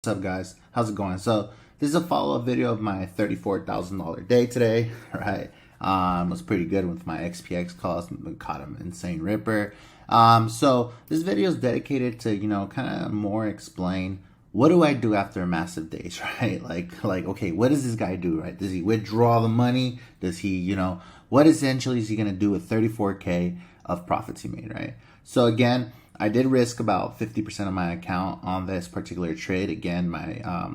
What's up, guys? How's it going? So this is a follow-up video of my $34,000 day today, right? It was pretty good with my XPX calls. Caught an insane ripper. So this video is dedicated to, kind of more explain what do I do after massive days, right? Like, okay, what does this guy do, right? Does he withdraw the money? Does he, what essentially is he gonna do with 34K of profits he made, right? So again, I did risk about 50% of my account on this particular trade. Again,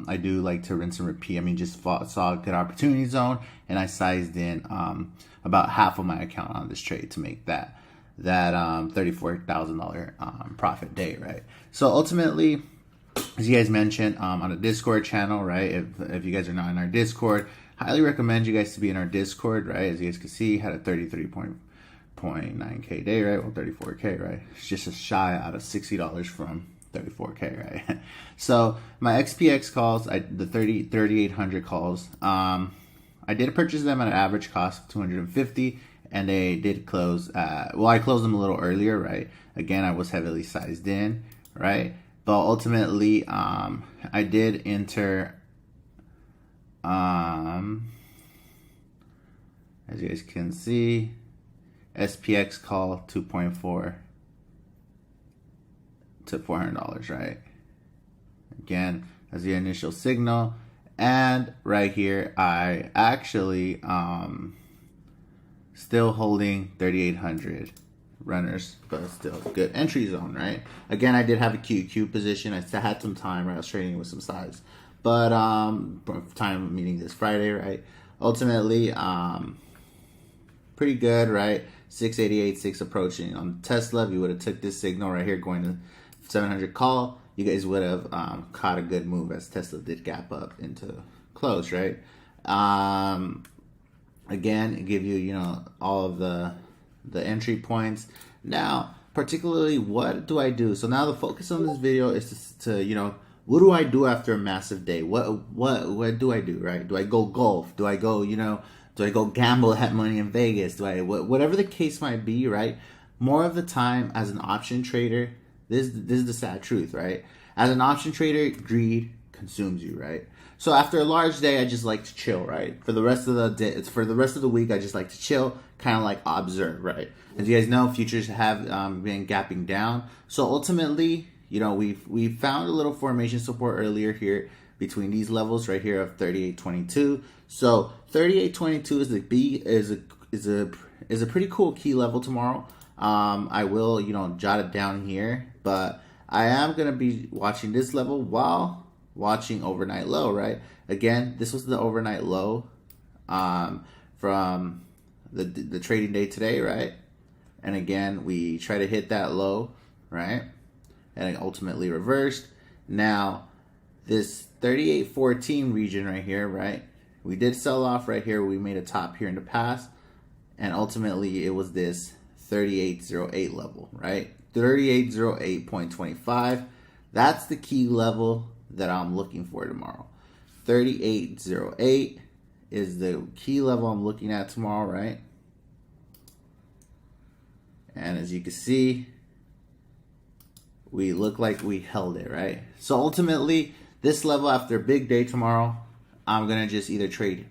I do like to rinse and repeat. I mean, just saw a good opportunity zone, and I sized in about half of my account on this trade to make that $34,000 profit day, right? So ultimately, as you guys mentioned on the Discord channel, right? If you guys are not in our Discord, highly recommend you guys to be in our Discord, right? As you guys can see, had a 33.9K day, right? Well, 34K, right? It's just a shy out of $60 from 34K, right? So my XPX calls, the 3800 calls, I did purchase them at an average cost of 250, and they did close. Well, I closed them a little earlier, right? Again, I was heavily sized in, right? But ultimately, I did enter, as you guys can see, SPX call 2.4 to $400, right? Again, as the initial signal. And right here, I actually still holding 3,800 runners, but still good entry zone, right? Again, I did have a QQ position. I still had some time, right? I was trading with some size, but time meeting this Friday, right? Ultimately, pretty good, right? 688.6 approaching on Tesla. If you would have took this signal right here going to 700 call, you guys would have caught a good move as Tesla did gap up into close, right? Again, it give you, all of the entry points. Now, particularly, what do I do? So now the focus on this video is to what do I do after a massive day? What do I do, right? Do I go golf? Do I go, do I go gamble, have money in Vegas? Do I, whatever the case might be, right? More of the time, as an option trader, this is the sad truth, right? As an option trader, greed consumes you, right? So after a large day, I just like to chill, right? For the rest of the day, for the rest of the week, I just like to chill, kind of like observe, right? As you guys know, futures have been gapping down. So ultimately, we found a little formation support earlier here between these levels right here of 38.22. So 38.22 is a pretty cool key level tomorrow. I will jot it down here, but I am gonna be watching this level while watching overnight low, right? Again, this was the overnight low from the trading day today, right? And again, we try to hit that low, right? And it ultimately reversed. Now, this 38.14 region right here, right? We did sell off right here. We made a top here in the past. And ultimately, it was this 38.08 level, right? 38.08.25. That's the key level that I'm looking for tomorrow. 38.08 is the key level I'm looking at tomorrow, right? And as you can see, we look like we held it, right? So ultimately, this level after a big day tomorrow, I'm gonna just either trade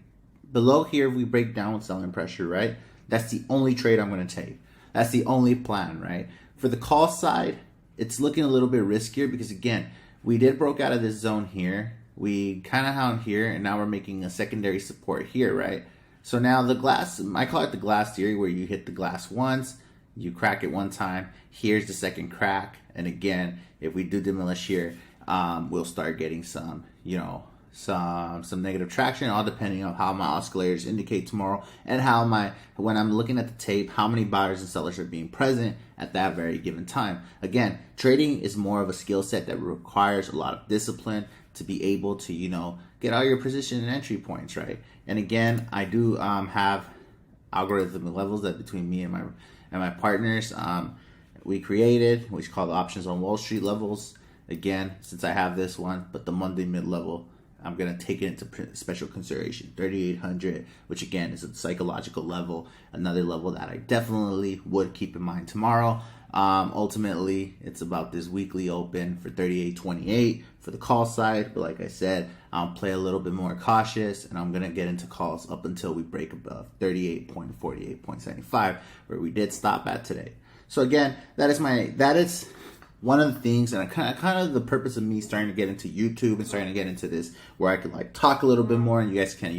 below here if we break down with selling pressure, right? That's the only trade I'm gonna take. That's the only plan, right? For the call side, it's looking a little bit riskier because again, we did broke out of this zone here. We kind of hung here, and now we're making a secondary support here, right? So now the glass, I call it the glass theory, where you hit the glass once, you crack it one time, here's the second crack, and again, if we do demolish here, we'll start getting some, some negative traction, all depending on how my oscillators indicate tomorrow and how when I'm looking at the tape, how many buyers and sellers are being present at that very given time. Again, trading is more of a skill set that requires a lot of discipline to be able to, get all your position and entry points, right? And again, I do have algorithmic levels that between me and my partners, we created, which called Options on Wall Street levels. Again, since I have this one, but the Monday mid-level, I'm going to take it into special consideration. 3,800, which again is a psychological level, another level that I definitely would keep in mind tomorrow. Ultimately, it's about this weekly open for 38.28 for the call side. But like I said, I'll play a little bit more cautious, and I'm going to get into calls up until we break above 38.48.75, where we did stop at today. So again, that is one of the things, and kind of the purpose of me starting to get into YouTube and starting to get into this, where I could like talk a little bit more, and you guys can,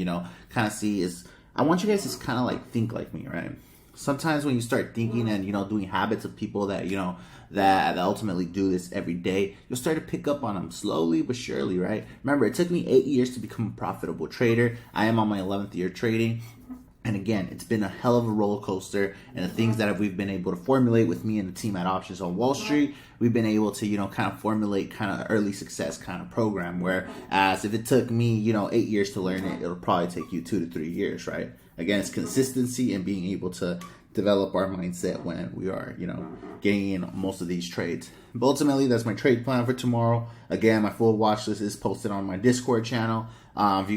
kind of see, is I want you guys to kind of like think like me, right? Sometimes when you start thinking and, doing habits of people that, that ultimately do this every day, you'll start to pick up on them slowly but surely, right? Remember, it took me 8 years to become a profitable trader. I am on my 11th year trading. And again, it's been a hell of a roller coaster, and the things that we've been able to formulate with me and the team at Options on Wall Street, we've been able to, kind of formulate kind of early success kind of program, whereas if it took me, 8 years to learn it, it'll probably take you 2 to 3 years, right? Again, it's consistency and being able to develop our mindset when we are, getting in most of these trades. But ultimately, that's my trade plan for tomorrow. Again, my full watch list is posted on my Discord channel. If you